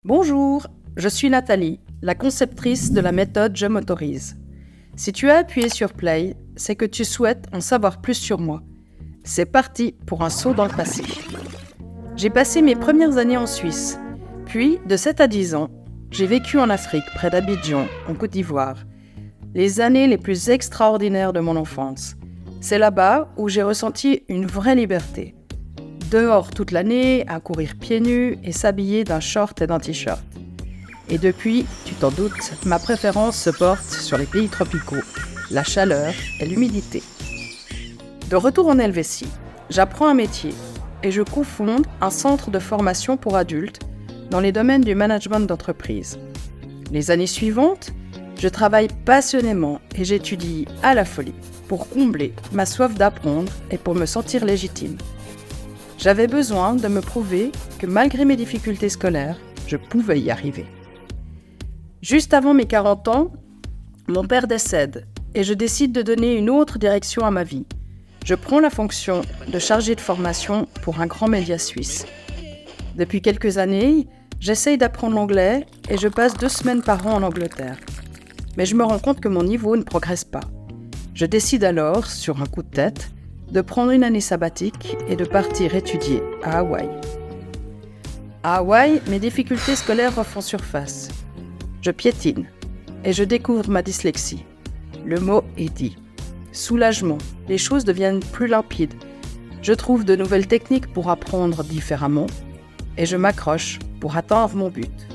Bonjour, je suis Nathalie, la conceptrice de la méthode Je m'autorise. Si tu as appuyé sur Play, c'est que tu souhaites en savoir plus sur moi. C'est parti pour un saut dans le passé. J'ai passé mes premières années en Suisse, puis de 7 à 10 ans, j'ai vécu en Afrique, près d'Abidjan, en Côte d'Ivoire. Les années les plus extraordinaires de mon enfance. C'est là-bas où j'ai ressenti une vraie liberté. Dehors toute l'année, à courir pieds nus et s'habiller d'un short et d'un t-shirt. Et depuis, tu t'en doutes, ma préférence se porte sur les pays tropicaux, la chaleur et l'humidité. De retour en Helvétie, j'apprends un métier et je cofonde un centre de formation pour adultes dans les domaines du management d'entreprise. Les années suivantes, je travaille passionnément et j'étudie à la folie pour combler ma soif d'apprendre et pour me sentir légitime. J'avais besoin de me prouver que malgré mes difficultés scolaires, je pouvais y arriver. Juste avant mes 40 ans, mon père décède et je décide de donner une autre direction à ma vie. Je prends la fonction de chargée de formation pour un grand média suisse. Depuis quelques années, j'essaye d'apprendre l'anglais et je passe 2 semaines par an en Angleterre. Mais je me rends compte que mon niveau ne progresse pas. Je décide alors, sur un coup de tête, de prendre une année sabbatique et de partir étudier à Hawaï. À Hawaï, mes difficultés scolaires refont surface. Je piétine et je découvre ma dyslexie. Le mot est dit. Soulagement, les choses deviennent plus limpides. Je trouve de nouvelles techniques pour apprendre différemment et je m'accroche pour atteindre mon but.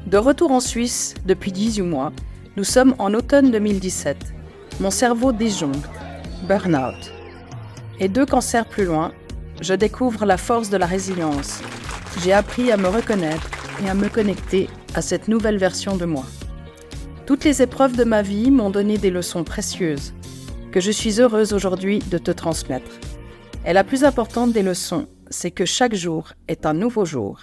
De retour en Suisse depuis 18 mois, nous sommes en automne 2017. Mon cerveau disjoncte, burn-out. Et 2 cancers plus loin, je découvre la force de la résilience. J'ai appris à me reconnaître et à me connecter à cette nouvelle version de moi. Toutes les épreuves de ma vie m'ont donné des leçons précieuses que je suis heureuse aujourd'hui de te transmettre. Et la plus importante des leçons, c'est que chaque jour est un nouveau jour.